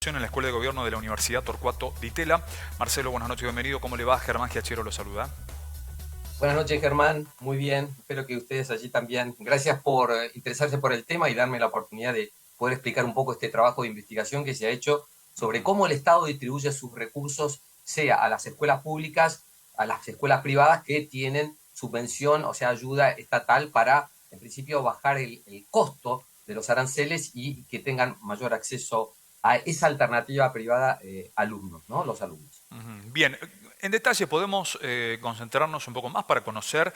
Administración en la Escuela de Gobierno de la Universidad Torcuato Di Tella. Marcelo, buenas noches, bienvenido. ¿Cómo le va? Germán Giachero lo saluda. Buenas noches, Germán. Muy bien. Espero que ustedes allí también. Gracias por interesarse por el tema y darme la oportunidad de poder explicar un poco este trabajo de investigación que se ha hecho sobre cómo el Estado distribuye sus recursos, sea a las escuelas públicas, a las escuelas privadas que tienen subvención, o sea, ayuda estatal para, en principio, bajar el costo de los aranceles y que tengan mayor acceso a esa alternativa privada alumnos, ¿no? Los alumnos. Bien, en detalle podemos concentrarnos un poco más para conocer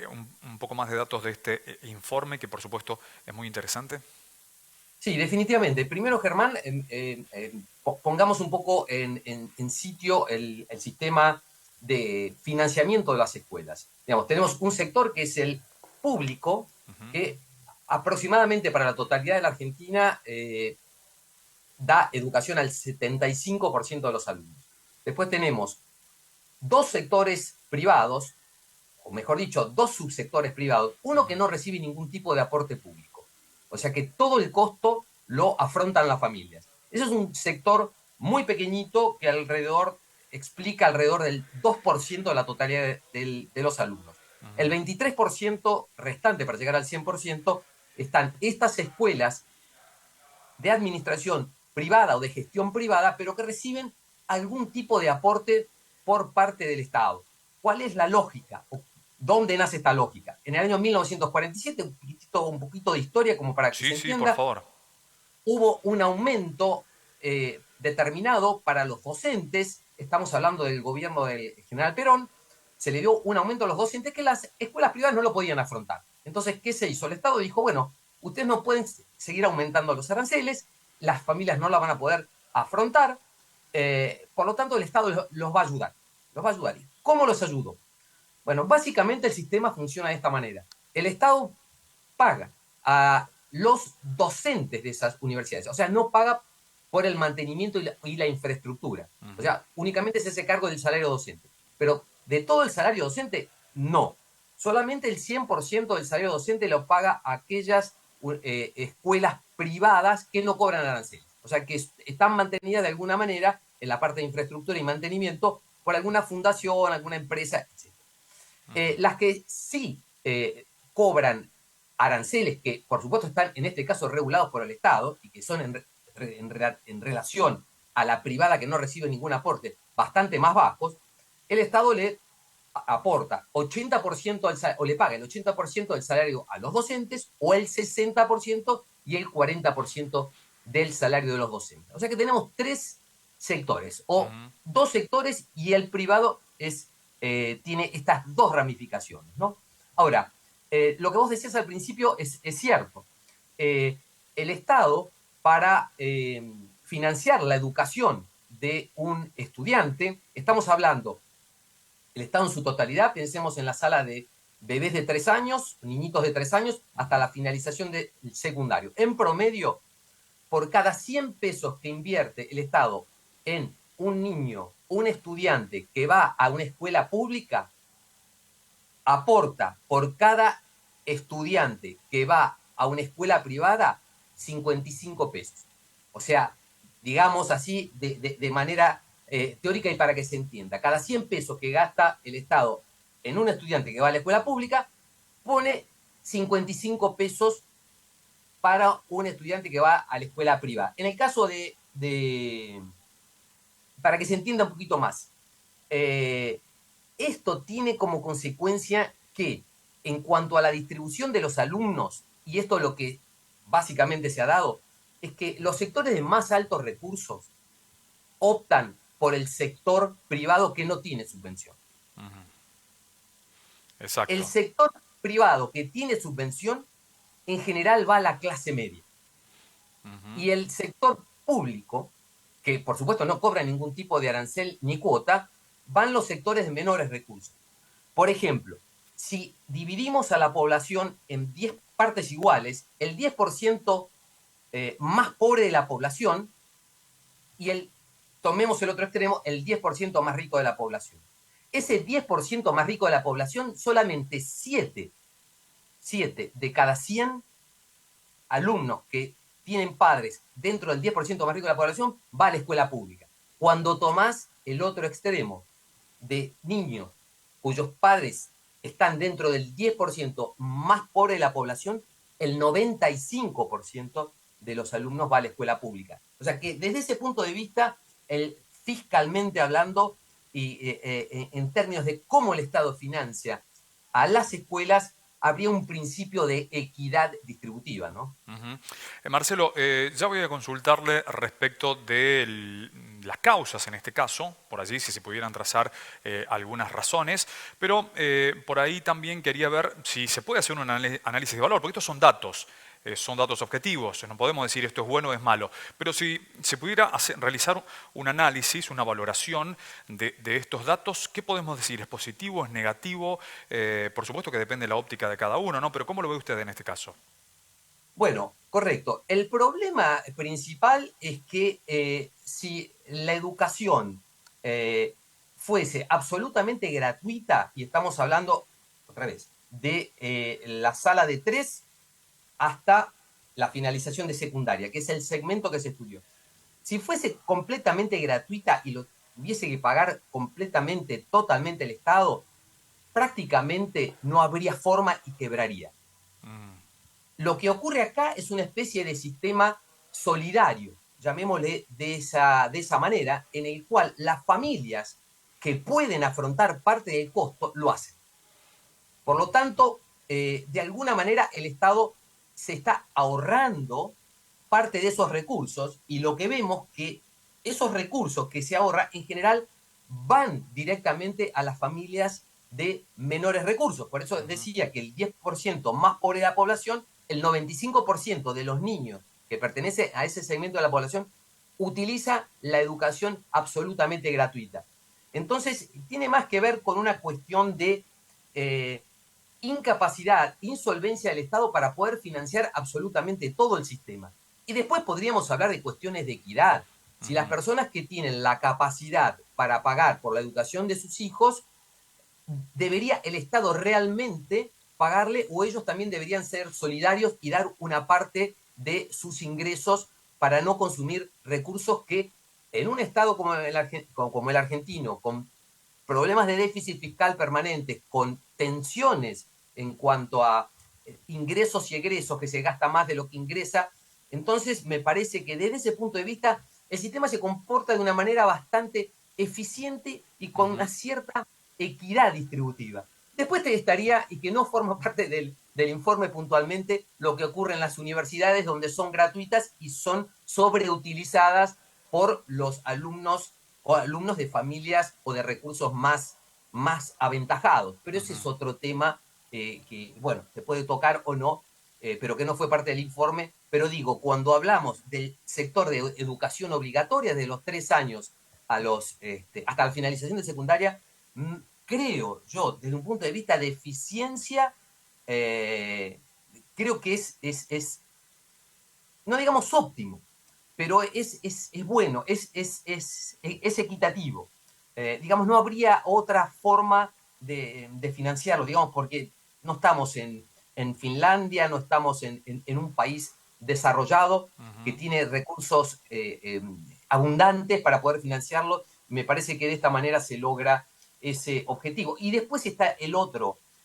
un poco más de datos de este informe, que por supuesto es muy interesante. Sí, definitivamente. Primero, Germán, pongamos un poco en sitio el sistema de financiamiento de las escuelas. Digamos, tenemos un sector que es el público, que aproximadamente para la totalidad de la Argentina da educación al 75% de los alumnos. Después tenemos dos sectores privados, o mejor dicho, dos subsectores privados, uno que no recibe ningún tipo de aporte público. O sea que todo el costo lo afrontan las familias. Eso es un sector muy pequeñito que explica alrededor del 2% de la totalidad de los alumnos. El 23% restante para llegar al 100% están estas escuelas de administración privada o de gestión privada, pero que reciben algún tipo de aporte por parte del Estado. ¿Cuál es la lógica? ¿Dónde nace esta lógica? En el año 1947, un poquito de historia como para que se Sí, sí, por entienda, favor. hubo un aumento determinado para los docentes, estamos hablando del gobierno del general Perón, se le dio un aumento a los docentes que las escuelas privadas no lo podían afrontar. Entonces, ¿qué se hizo? El Estado dijo, bueno, ustedes no pueden seguir aumentando los aranceles, las familias no la van a poder afrontar, por lo tanto el Estado los va a ayudar. Los va a ayudar. ¿Cómo los ayudó? Bueno, básicamente el sistema funciona de esta manera. El Estado paga a los docentes de esas universidades, o sea, no paga por el mantenimiento y la infraestructura. O sea, únicamente se hace cargo del salario docente. Pero de todo el salario docente, no. Solamente el 100% del salario docente lo paga a aquellas escuelas privadas que no cobran aranceles. O sea, que están mantenidas de alguna manera en la parte de infraestructura y mantenimiento por alguna fundación, alguna empresa, etc. Las que sí cobran aranceles, que por supuesto están en este caso regulados por el Estado y que son en relación a la privada que no recibe ningún aporte bastante más bajos, el Estado le aporta 80% o le paga el 80% del salario a los docentes o el 60% y el 40% del salario de los docentes. O sea que tenemos tres sectores o dos sectores y el privado tiene estas dos ramificaciones, ¿no? Ahora, lo que vos decías al principio es cierto. El Estado, para financiar la educación de un estudiante, estamos hablando, el Estado en su totalidad, pensemos en la sala de bebés de 3 años, niñitos de 3 años, hasta la finalización del secundario. En promedio, por cada 100 pesos que invierte el Estado en un niño, un estudiante que va a una escuela pública, aporta por cada estudiante que va a una escuela privada 55 pesos. O sea, digamos así, de manera teórica y para que se entienda, cada 100 pesos que gasta el Estado en un estudiante que va a la escuela pública, pone 55 pesos para un estudiante que va a la escuela privada. En el caso para que se entienda un poquito más, esto tiene como consecuencia que en cuanto a la distribución de los alumnos, y esto es lo que básicamente se ha dado, es que los sectores de más altos recursos optan por el sector privado que no tiene subvención. El Exacto. sector privado que tiene subvención en general va a la clase media. Y el sector público, que por supuesto no cobra ningún tipo de arancel ni cuota, van los sectores de menores recursos. Por ejemplo, si dividimos a la población en 10 partes iguales, el 10% más pobre de la población y tomemos el otro extremo, el 10% más rico de la población. Ese 10% más rico de la población, solamente 7 de cada 100 alumnos que tienen padres dentro del 10% más rico de la población, va a la escuela pública. Cuando tomás el otro extremo de niños cuyos padres están dentro del 10% más pobre de la población, el 95% de los alumnos va a la escuela pública. O sea que desde ese punto de vista, fiscalmente hablando, y en términos de cómo el Estado financia a las escuelas, habría un principio de equidad distributiva, ¿no? Marcelo, ya voy a consultarle respecto de las causas en este caso, por allí si se pudieran trazar algunas razones, pero por ahí también quería ver si se puede hacer un análisis de valor, porque estos son datos objetivos, no podemos decir esto es bueno o es malo, pero si se pudiera realizar un análisis, una valoración de estos datos, ¿qué podemos decir? ¿Es positivo, es negativo? Por supuesto que depende de la óptica de cada uno, ¿no? Pero ¿cómo lo ve usted en este caso? Bueno, correcto. El problema principal es que si la educación fuese absolutamente gratuita, y estamos hablando, otra vez, de la sala de 3 hasta la finalización de secundaria, que es el segmento que se estudió. Si fuese completamente gratuita y lo tuviese que pagar completamente, totalmente el Estado, prácticamente no habría forma y quebraría. Lo que ocurre acá es una especie de sistema solidario, llamémosle de esa manera, en el cual las familias que pueden afrontar parte del costo lo hacen. Por lo tanto, de alguna manera el Estado se está ahorrando parte de esos recursos y lo que vemos que esos recursos que se ahorra en general van directamente a las familias de menores recursos. Por eso decía que el 10% más pobre de la población, el 95% de los niños que pertenece a ese segmento de la población utiliza la educación absolutamente gratuita. Entonces, tiene más que ver con una cuestión de incapacidad, insolvencia del Estado para poder financiar absolutamente todo el sistema. Y después podríamos hablar de cuestiones de equidad. Si las personas que tienen la capacidad para pagar por la educación de sus hijos, debería el Estado realmente pagarle o ellos también deberían ser solidarios y dar una parte de sus ingresos para no consumir recursos que en un Estado como el argentino, con problemas de déficit fiscal permanentes, con tensiones en cuanto a ingresos y egresos, que se gasta más de lo que ingresa, entonces me parece que desde ese punto de vista el sistema se comporta de una manera bastante eficiente y con una cierta equidad distributiva. Después te estaría, y que no forma parte del informe puntualmente, lo que ocurre en las universidades donde son gratuitas y son sobreutilizadas por los alumnos o alumnos de familias o de recursos más aventajados. Pero ese es otro tema que, bueno, se puede tocar o no, pero que no fue parte del informe. Pero digo, cuando hablamos del sector de educación obligatoria, de los 3 años hasta la finalización de secundaria, creo yo, desde un punto de vista de eficiencia, creo que es, no digamos óptimo, pero es bueno, es equitativo. Digamos, no habría otra forma de financiarlo, digamos, porque no estamos en Finlandia, no estamos en un país desarrollado que tiene recursos abundantes para poder financiarlo. Me parece que de esta manera se logra ese objetivo. Y después está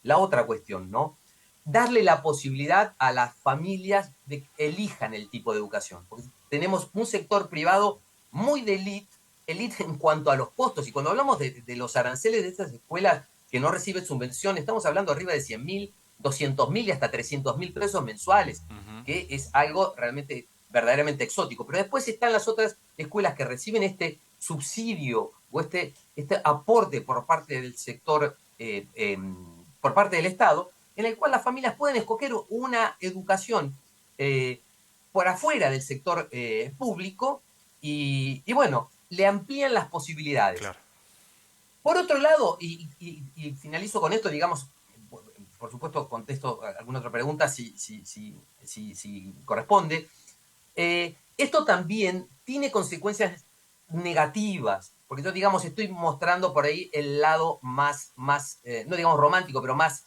la otra cuestión, ¿no? Darle la posibilidad a las familias de que elijan el tipo de educación. Porque tenemos un sector privado muy de élite en cuanto a los costos. Y cuando hablamos de los aranceles de estas escuelas que no reciben subvención, estamos hablando arriba de 100.000, 200.000 y hasta 300.000 pesos mensuales, que es algo realmente, verdaderamente exótico. Pero después están las otras escuelas que reciben este subsidio o este aporte por parte del sector, por parte del Estado, en el cual las familias pueden escoger una educación por afuera del sector público y bueno, le amplían las posibilidades. Claro. Por otro lado, y finalizo con esto, digamos, por supuesto contesto alguna otra pregunta si corresponde, esto también tiene consecuencias negativas, porque yo, digamos, estoy mostrando por ahí el lado más no digamos romántico, pero más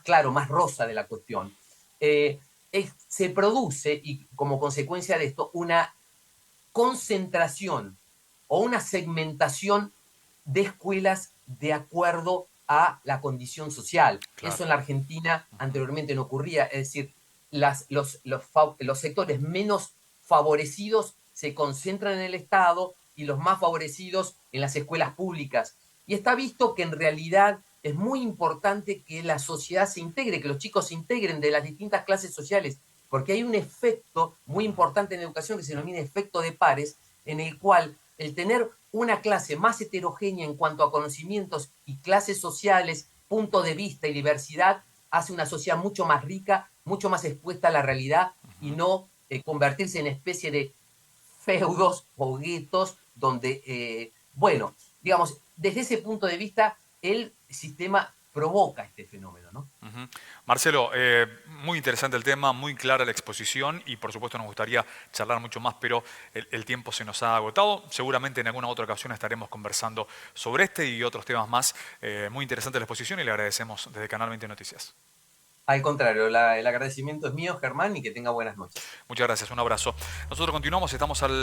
claro, más rosa de la cuestión. se produce, y como consecuencia de esto, una concentración o una segmentación de escuelas de acuerdo a la condición social. Claro. Eso en la Argentina Ujú. anteriormente no ocurría, es decir, los sectores menos favorecidos se concentran en el Estado y los más favorecidos en las escuelas públicas. Y está visto que en realidad es muy importante que la sociedad se integre, que los chicos se integren de las distintas clases sociales, porque hay un efecto muy Ujú. importante en educación que se denomina efecto de pares, en el cual el tener una clase más heterogénea en cuanto a conocimientos y clases sociales, punto de vista y diversidad, hace una sociedad mucho más rica, mucho más expuesta a la realidad y Ujú. no convertirse en especie de feudos o guetos donde, bueno, digamos, desde ese punto de vista, el sistema provoca este fenómeno, ¿no? Ujú. Marcelo, muy interesante el tema, muy clara la exposición y por supuesto nos gustaría charlar mucho más, pero el tiempo se nos ha agotado. Seguramente en alguna otra ocasión estaremos conversando sobre este y otros temas más. Muy interesante la exposición y le agradecemos desde Canal 20 Noticias. Al contrario, el agradecimiento es mío, Germán, y que tenga buenas noches. Muchas gracias, un abrazo. Nosotros continuamos, estamos al